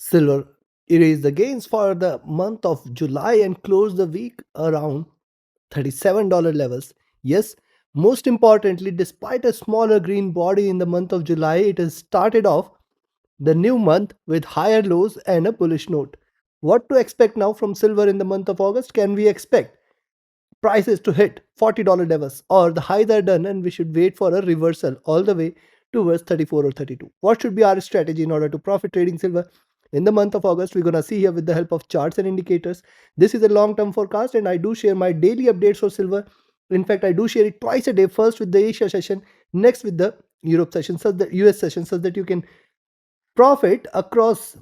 Silver erased the gains for the month of July and closed the week around $37 levels. Yes, most importantly, despite a smaller green body in the month of July, it has started off the new month with higher lows and a bullish note. What to expect now from silver in the month of August? Can we expect prices to hit $40 levels, or the highs are done and we should wait for a reversal all the way towards 34 or 32? What should be our strategy in order to profit trading silver in the month of August? We're going to see here with the help of charts and indicators. This is a long term forecast, and I do share my daily updates for silver. In fact, I do share it twice a day, first with the Asia session, next with the Europe session, so the US session, so that you can profit across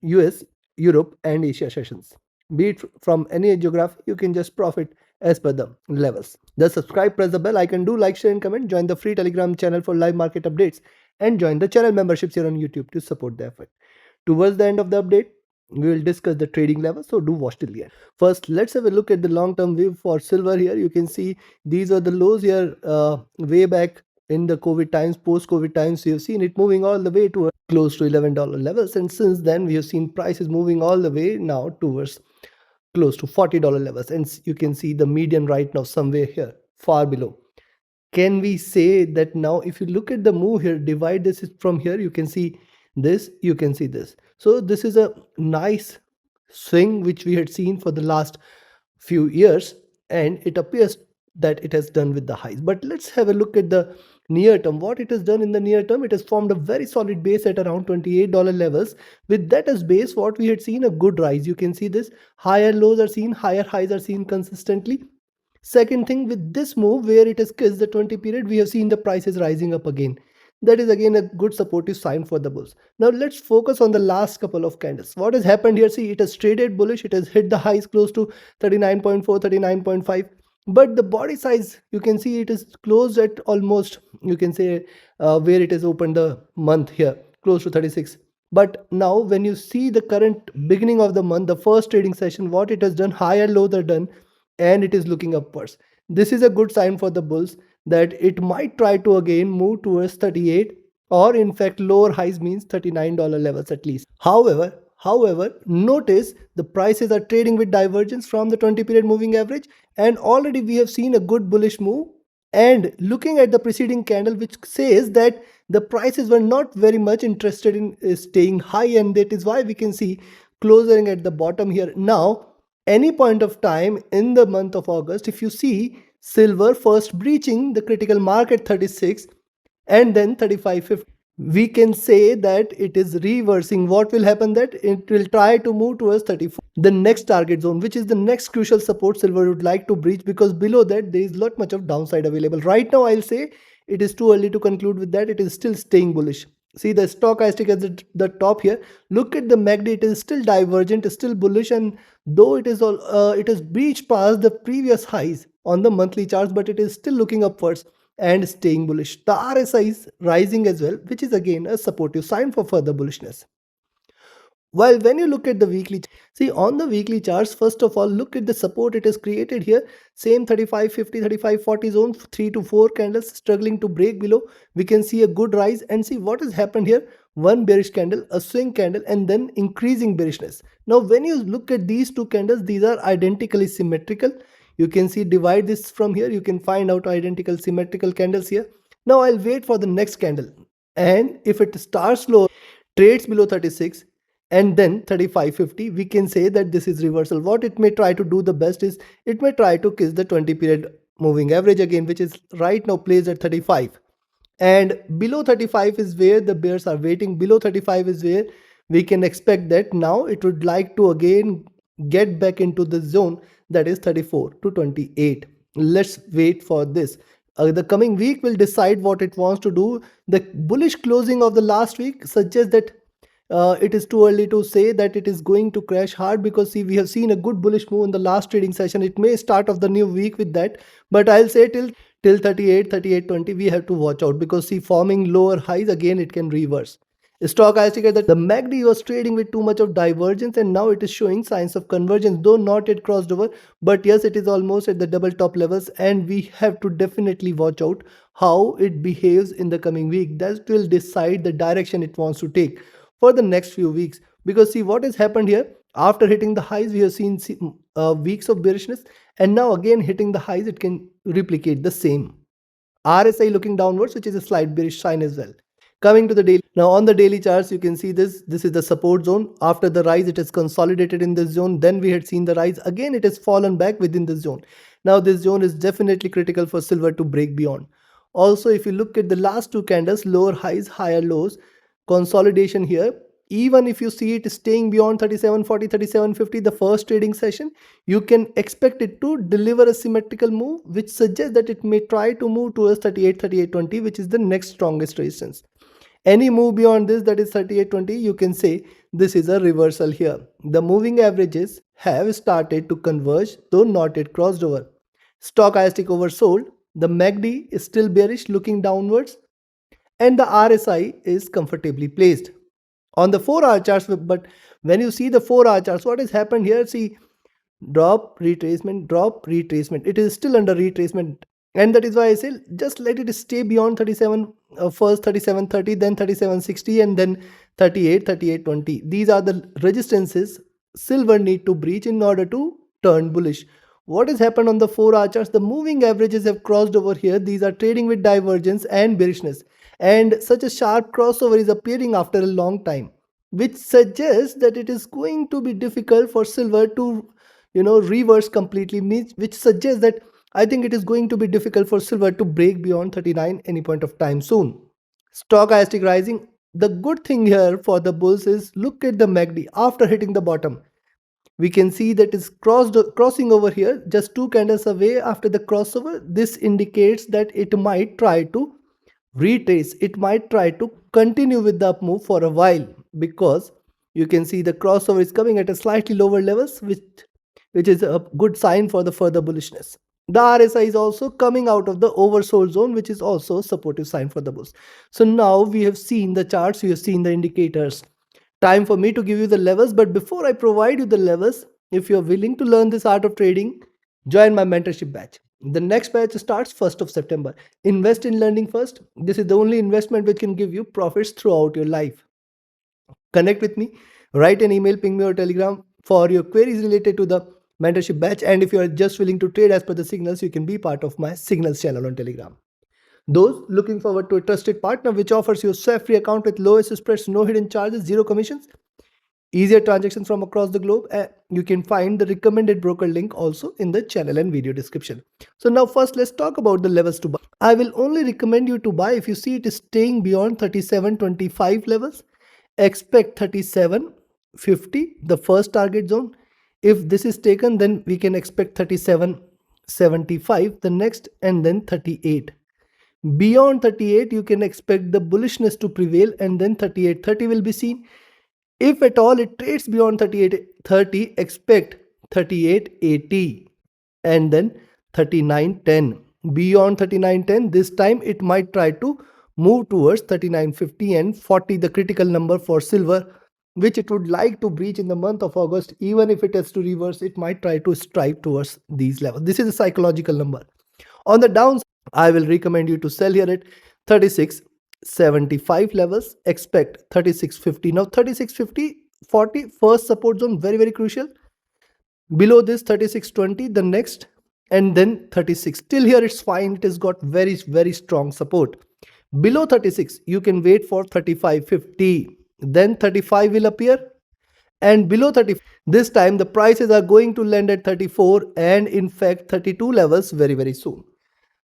US, Europe, and Asia sessions. Be it from any geography, you can just profit as per the levels. Just subscribe, press the bell icon, do like, share, and comment. Join the free Telegram channel for live market updates, and join the channel memberships here on YouTube to support the effort. Towards the end of the update, we will discuss the trading levels, so do watch till the end. First, let's have a look at the long-term view for silver here. You can see these are the lows here way back in the COVID times, post-COVID times. You have seen it moving all the way to close to $11 levels, and since then we have seen prices moving all the way now towards close to $40 levels, and you can see the median right now somewhere here far below. Can we say that now if you look at the move here, divide this from here, you can see this, you can see this. So this is a nice swing which we had seen for the last few years, and it appears that it has done with the highs. But let's have a look at the near term. What it has done in the near term, it has formed a very solid base at around $28 levels. With that as base, what we had seen, a good rise. You can see this, higher lows are seen, higher highs are seen consistently. Second thing, with this move where it has kissed the 20 period, we have seen the prices rising up again. That is again a good supportive sign for the bulls. Now let's focus on the last couple of candles. What has happened here? See, it has traded bullish. It has hit the highs close to 39.4, 39.5. But the body size, you can see it is closed at almost, you can say, where it has opened the month here, close to 36. But now when you see the current beginning of the month, the first trading session, what it has done, higher lows are done, and it is looking upwards. This is a good sign for the bulls that it might try to again move towards 38, or in fact lower highs means $39 levels at least. However, notice the prices are trading with divergence from the 20 period moving average, and already we have seen a good bullish move. And looking at the preceding candle, which says that the prices were not very much interested in staying high, and that is why we can see closing at the bottom here. Now any point of time in the month of August, if you see silver first breaching the critical mark at 36 and then 35.50, we can say that it is reversing. What will happen? That it will try to move towards 34, the next target zone, which is the next crucial support silver would like to breach, because below that there is not much of downside available. Right now I'll say it is too early to conclude with that. It is still staying bullish. See the stochastic at the top here. Look at the MACD. It is still divergent, still bullish, and though it is all it has breached past the previous highs on the monthly charts, but it is still looking upwards and staying bullish. The RSI is rising as well, which is again a supportive sign for further bullishness. While when you look at the weekly, see on the weekly charts, first of all, look at the support it has created here. Same 35.50, 35.40 zone, 3 to 4 candles struggling to break below. We can see a good rise, and see what has happened here. One bearish candle, a swing candle, and then increasing bearishness. Now, when you look at these two candles, these are identically symmetrical. You can see, divide this from here, you can find out identical symmetrical candles here. Now, I'll wait for the next candle, and if it starts low, trades below 36, and then 35.50, we can say that this is reversal. What it may try to do the best is it may try to kiss the 20 period moving average again, which is right now placed at 35, and below 35 is where the bears are waiting. Below 35 is where we can expect that now it would like to again get back into the zone, that is 34 to 28. Let's wait for this. The coming week will decide what it wants to do. The bullish closing of the last week suggests that it is too early to say that it is going to crash hard, because see, we have seen a good bullish move in the last trading session. It may start off the new week with that, but I'll say till 38, 38.20 we have to watch out, because see, forming lower highs again, it can reverse. Stochastic at the MACD was trading with too much of divergence, and now it is showing signs of convergence, though not yet crossed over. But yes, it is almost at the double top levels, and we have to definitely watch out how it behaves in the coming week. That will decide the direction it wants to take for the next few weeks. Because see what has happened here, after hitting the highs we have seen weeks of bearishness, and now again hitting the highs it can replicate the same. RSI looking downwards, which is a slight bearish sign as well. Coming to the daily, now on the daily charts you can see this is the support zone. After the rise it has consolidated in this zone, then we had seen the rise, again it has fallen back within this zone. Now this zone is definitely critical for silver to break beyond. Also if you look at the last two candles, lower highs higher lows, consolidation here, even if you see it staying beyond 3740 3750 the first trading session, you can expect it to deliver a symmetrical move, which suggests that it may try to move towards 3820, which is the next strongest resistance. Any move beyond this, that is 3820, you can say this is a reversal here. The moving averages have started to converge, though not yet crossed over. Stochastic oversold, the MACD is still bearish looking downwards, and the RSI is comfortably placed on the 4-hour charts. But when you see the 4-hour charts, what has happened here, see, drop retracement, it is still under retracement, and that is why I say just let it stay beyond 37, first 3730, then 3760, and then 3820. These are the resistances silver need to breach in order to turn bullish. What has happened on the 4-hour charts, the moving averages have crossed over here. These are trading with divergence and bearishness, and such a sharp crossover is appearing after a long time, which suggests that it is going to be difficult for silver to reverse completely, means which suggests that I think it is going to be difficult for silver to break beyond 39 any point of time soon. Stochastic rising, the good thing here for the bulls is look at the MACD after hitting the bottom. We can see that it's crossing over here just 2 candles away. After the crossover, this indicates that it might try to retrace, it might try to continue with the up move for a while, because you can see the crossover is coming at a slightly lower levels, which is a good sign for the further bullishness. The RSI is also coming out of the oversold zone, which is also a supportive sign for the bulls. So now we have seen the charts, we have seen the indicators. Time for me to give you the levels, but before I provide you the levels, if you're willing to learn this art of trading, join my mentorship batch. The next batch starts 1st of September. Invest in learning first. This is the only investment which can give you profits throughout your life. Connect with me, write an email, ping me or telegram for your queries related to the mentorship batch. And if you are just willing to trade as per the signals, you can be part of my signals channel on Telegram. Those looking forward to a trusted partner which offers you a SWAP-free account with lowest spreads, no hidden charges, zero commissions, easier transactions from across the globe, you can find the recommended broker link also in the channel and video description. So now first let's talk about the levels to buy. I will only recommend you to buy if you see it is staying beyond 37.25 levels. Expect 37.50, the first target zone. If this is taken, then we can expect 37.75 the next, and then 38. Beyond 38 you can expect the bullishness to prevail, and then 38.30 will be seen. If at all it trades beyond 38.30, expect 38.80 and then 39.10. Beyond 39.10, this time it might try to move towards 39.50 and 40, the critical number for silver, which it would like to breach in the month of August. Even if it has to reverse, it might try to strive towards these levels. This is a psychological number. On the downside, I will recommend you to sell here at 36.75 levels. Expect 36.50. Now 36.50, 40, first support zone, very, very crucial. Below this 36.20, the next, and then 36. Till here it's fine. It has got very, very strong support. Below 36, you can wait for 35.50. Then 35 will appear. And below 30, this time the prices are going to land at 34 and in fact 32 levels very, very soon.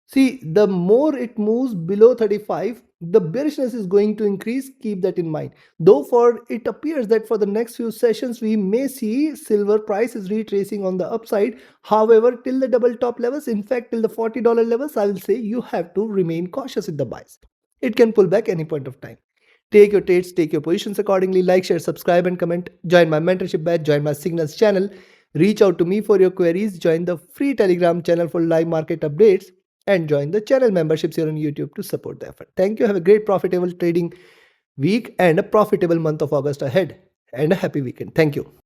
See, the more it moves below 35, the bearishness is going to increase. Keep that in mind. Though for it appears that for the next few sessions, we may see silver prices retracing on the upside. However, till the double top levels, in fact, till the $40 levels, I will say you have to remain cautious with the buys. It can pull back any point of time. Take your trades, take your positions accordingly. Like, share, subscribe, and comment. Join my mentorship batch, join my signals channel. Reach out to me for your queries. Join the free Telegram channel for live market updates, and join the channel memberships here on YouTube to support the effort. Thank you. Have a great profitable trading week and a profitable month of August ahead, and a happy weekend. Thank you.